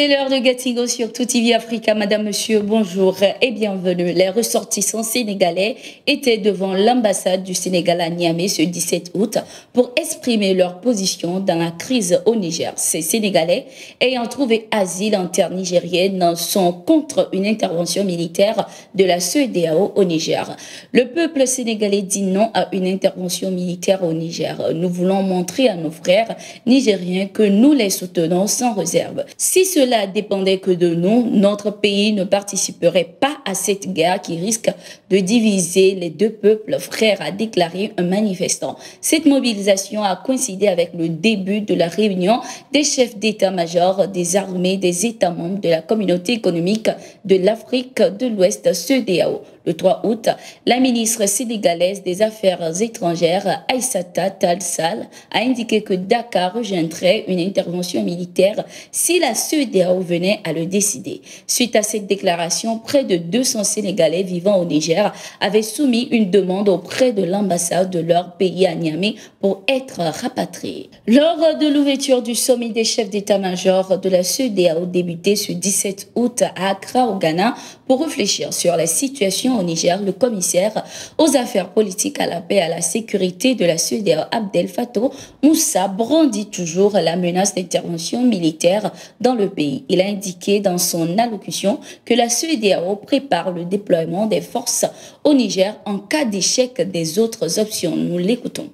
C'est l'heure de Gatigo sur Tout TV Africa. Madame, monsieur, bonjour et bienvenue. Les ressortissants sénégalais étaient devant l'ambassade du Sénégal à Niamey ce 17 août pour exprimer leur position dans la crise au Niger. Ces Sénégalais ayant trouvé asile en terre nigérienne sont contre une intervention militaire de la CEDEAO au Niger. Le peuple sénégalais dit non à une intervention militaire au Niger. Nous voulons montrer à nos frères nigériens que nous les soutenons sans réserve. Si cela dépendait que de nous, notre pays ne participerait pas à cette guerre qui risque de diviser les deux peuples frères, a déclaré un manifestant. Cette mobilisation a coïncidé avec le début de la réunion des chefs d'état-major des armées des États membres de la communauté économique de l'Afrique de l'Ouest, CEDEAO. Le 3 août, la ministre sénégalaise des Affaires étrangères, Aïssata Tall Sall, a indiqué que Dakar rejoindrait une intervention militaire si la CEDEAO venait à le décider. Suite à cette déclaration, près de 200 Sénégalais vivant au Niger avaient soumis une demande auprès de l'ambassade de leur pays à Niamey pour être rapatriés. Lors de l'ouverture du sommet des chefs d'état-major de la CEDEAO débuté ce 17 août à Accra, au Ghana, pour réfléchir sur la situation au Niger, le commissaire aux affaires politiques, à la paix et à la sécurité de la CEDEAO, Abdel Fattah Moussa, brandit toujours la menace d'intervention militaire dans le pays. Il a indiqué dans son allocution que la CEDEAO prépare le déploiement des forces au Niger en cas d'échec des autres options. Nous l'écoutons.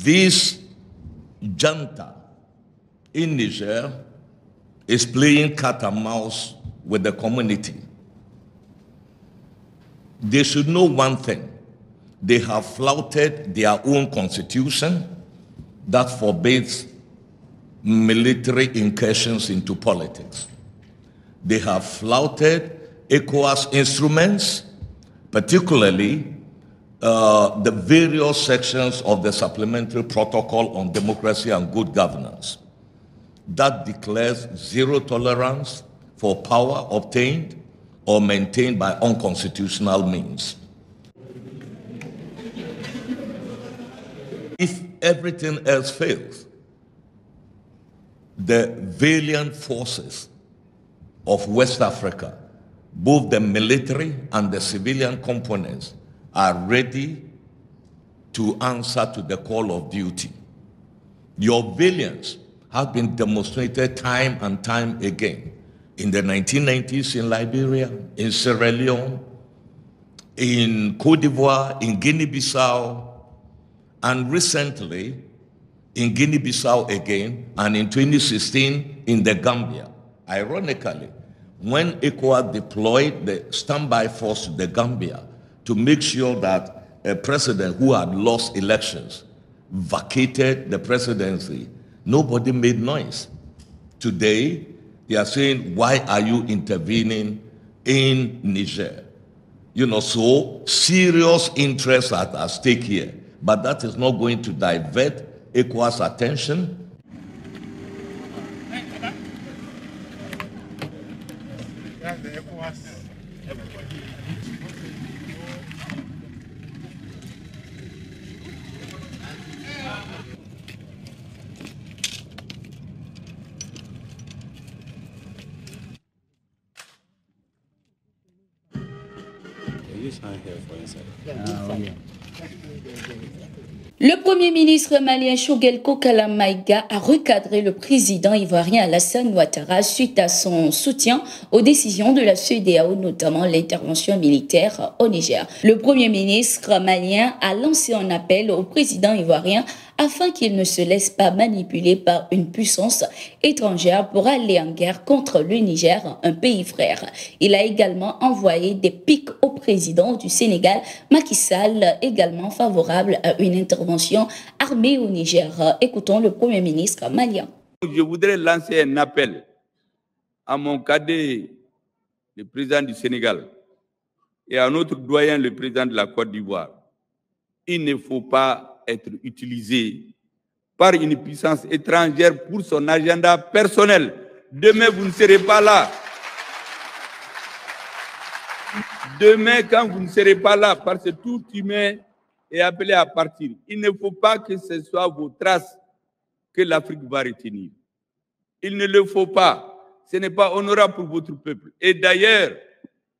This junta in Niger is playing cat and mouse with the community. They should know one thing. They have flouted their own constitution that forbids military incursions into politics. They have flouted ECOWAS instruments, particularly the various sections of the Supplementary Protocol on Democracy and Good Governance that declares zero tolerance for power obtained or maintained by unconstitutional means. If everything else fails, the valiant forces of West Africa, both the military and the civilian components, are ready to answer to the call of duty. Your valiance has been demonstrated time and time again in the 1990s in Liberia, in Sierra Leone, in Cote d'Ivoire, in Guinea-Bissau, and recently in Guinea-Bissau again, and in 2016 in the Gambia. Ironically, when ECOWAS deployed the standby force to the Gambia to make sure that a president who had lost elections vacated the presidency, nobody made noise. Today, they are saying, why are you intervening in Niger? You know, so serious interests are at stake here. But that is not going to divert ECOWAS' attention. Le Premier ministre malien Choguel Kokala Maïga a recadré le président ivoirien Alassane Ouattara suite à son soutien aux décisions de la CEDEAO, notamment l'intervention militaire au Niger. Le Premier ministre malien a lancé un appel au président ivoirien afin qu'il ne se laisse pas manipuler par une puissance étrangère pour aller en guerre contre le Niger, un pays frère. Il a également envoyé des pics au président du Sénégal, Macky Sall, également favorable à une intervention armée au Niger. Écoutons le Premier ministre malien. Je voudrais lancer un appel à mon cadet, le président du Sénégal, et à notre doyen, le président de la Côte d'Ivoire. Il ne faut pas être utilisé par une puissance étrangère pour son agenda personnel. Demain, vous ne serez pas là. Demain, quand vous ne serez pas là, parce que tout humain et appelé à partir. Il ne faut pas que ce soit vos traces que l'Afrique va retenir. Il ne le faut pas. Ce n'est pas honorable pour votre peuple. Et d'ailleurs,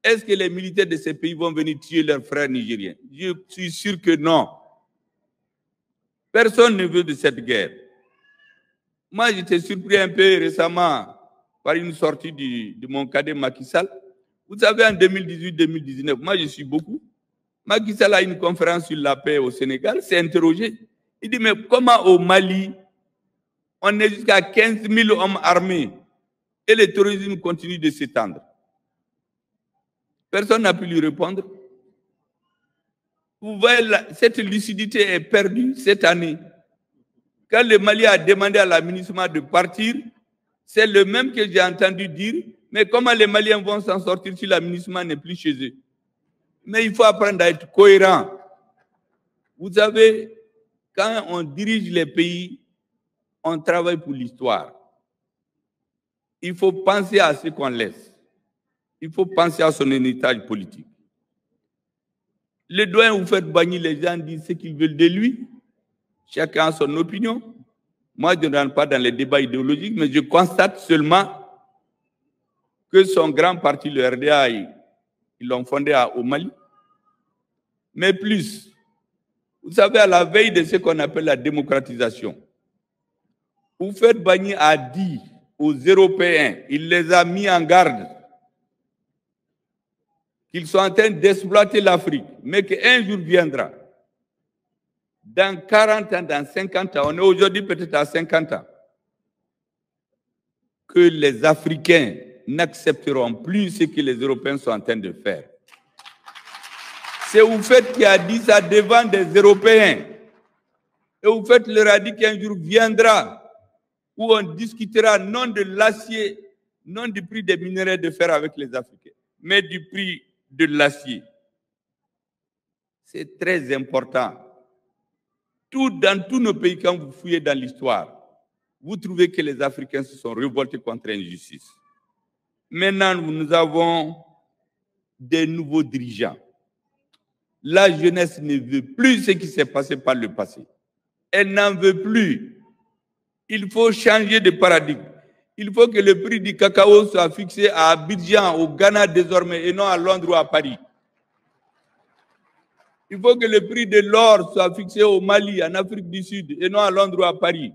est-ce que les militaires de ces pays vont venir tuer leurs frères nigériens? Je suis sûr que non. Personne ne veut de cette guerre. Moi, j'étais surpris un peu récemment par une sortie de mon cadet Macky Sall. Vous savez, en 2018-2019, moi, je suis beaucoup. Macky Sall a une conférence sur la paix au Sénégal, s'est interrogé. Il dit, mais comment au Mali, on est jusqu'à 15 000 hommes armés et le terrorisme continue de s'étendre? Personne n'a pu lui répondre. Vous voyez, cette lucidité est perdue cette année. Quand le Mali a demandé à l'administration de partir, c'est le même que j'ai entendu dire, mais comment les Maliens vont s'en sortir si l'administration n'est plus chez eux? Mais il faut apprendre à être cohérent. Vous savez, quand on dirige les pays, on travaille pour l'histoire. Il faut penser à ce qu'on laisse. Il faut penser à son héritage politique. Le doyen Houphouët-Boigny, les gens disent ce qu'ils veulent de lui. Chacun a son opinion. Moi, je ne rentre pas dans les débats idéologiques, mais je constate seulement que son grand parti, le RDA, ils l'ont fondé au Mali. Mais plus, vous savez, à la veille de ce qu'on appelle la démocratisation, Houphouët-Boigny a dit aux Européens, il les a mis en garde, qu'ils sont en train d'exploiter l'Afrique, mais qu'un jour viendra, dans 40 ans, dans 50 ans, on est aujourd'hui peut-être à 50 ans, que les Africains n'accepteront plus ce que les Européens sont en train de faire. C'est Houphouët qui a dit ça devant des Européens. Et Houphouët leur a dit qu'un jour viendra où on discutera non de l'acier, non du prix des minerais de fer avec les Africains, mais du prix de l'acier. C'est très important. Dans tous nos pays, quand vous fouillez dans l'histoire, vous trouvez que les Africains se sont révoltés contre l'injustice. Maintenant, nous avons des nouveaux dirigeants. La jeunesse ne veut plus ce qui s'est passé par le passé. Elle n'en veut plus. Il faut changer de paradigme. Il faut que le prix du cacao soit fixé à Abidjan, au Ghana désormais, et non à Londres ou à Paris. Il faut que le prix de l'or soit fixé au Mali, en Afrique du Sud, et non à Londres ou à Paris.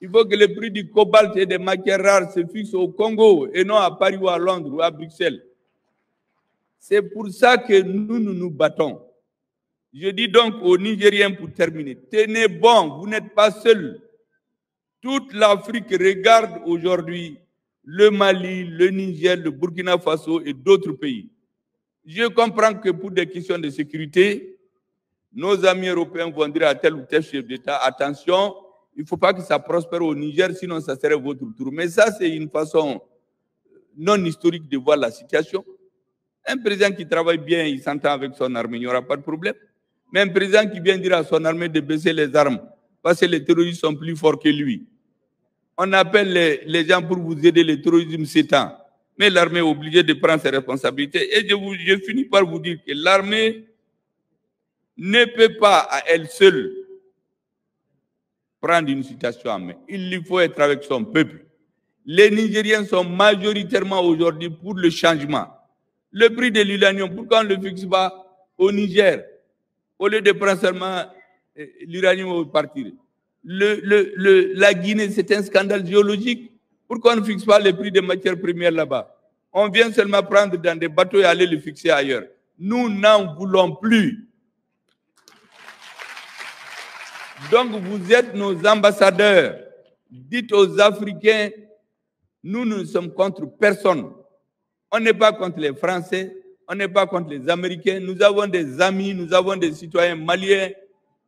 Il faut que le prix du cobalt et des matières rares se fixe au Congo, et non à Paris ou à Londres ou à Bruxelles. C'est pour ça que nous battons. Je dis donc aux Nigériens pour terminer, tenez bon, vous n'êtes pas seuls. Toute l'Afrique regarde aujourd'hui le Mali, le Niger, le Burkina Faso et d'autres pays. Je comprends que pour des questions de sécurité, nos amis européens vont dire à tel ou tel chef d'État, attention, il ne faut pas que ça prospère au Niger, sinon ça serait votre tour. Mais ça, c'est une façon non historique de voir la situation. Un président qui travaille bien, il s'entend avec son armée, il n'y aura pas de problème. Mais un président qui vient dire à son armée de baisser les armes, parce que les terroristes sont plus forts que lui. On appelle les gens pour vous aider, le terrorisme s'étend. Mais l'armée est obligée de prendre ses responsabilités. Et je finis par vous dire que l'armée ne peut pas à elle seule prendre une situation en main. Il lui faut être avec son peuple. Les Nigériens sont majoritairement aujourd'hui pour le changement. Le prix de l'uranium, pourquoi on ne le fixe pas au Niger? Au lieu de prendre seulement l'uranium au partir. La Guinée, c'est un scandale géologique. Pourquoi on ne fixe pas les prix des matières premières là-bas? On vient seulement prendre dans des bateaux et aller le fixer ailleurs. Nous n'en voulons plus. Donc vous êtes nos ambassadeurs. Dites aux Africains, nous ne sommes contre personne. On n'est pas contre les Français, on n'est pas contre les Américains. Nous avons des amis, nous avons des citoyens maliens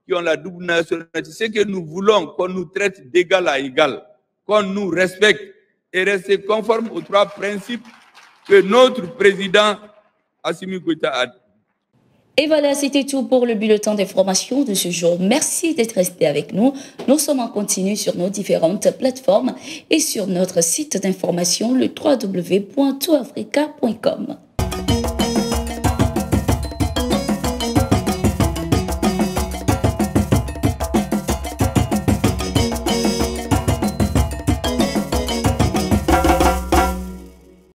qui ont la double nationalité. Ce que nous voulons, qu'on nous traite d'égal à égal, qu'on nous respecte et rester conforme aux trois principes que notre président Assimi Goïta a dit. Et voilà, c'était tout pour le bulletin d'information de ce jour. Merci d'être resté avec nous. Nous sommes en continu sur nos différentes plateformes et sur notre site d'information, le www.toutafrica.com.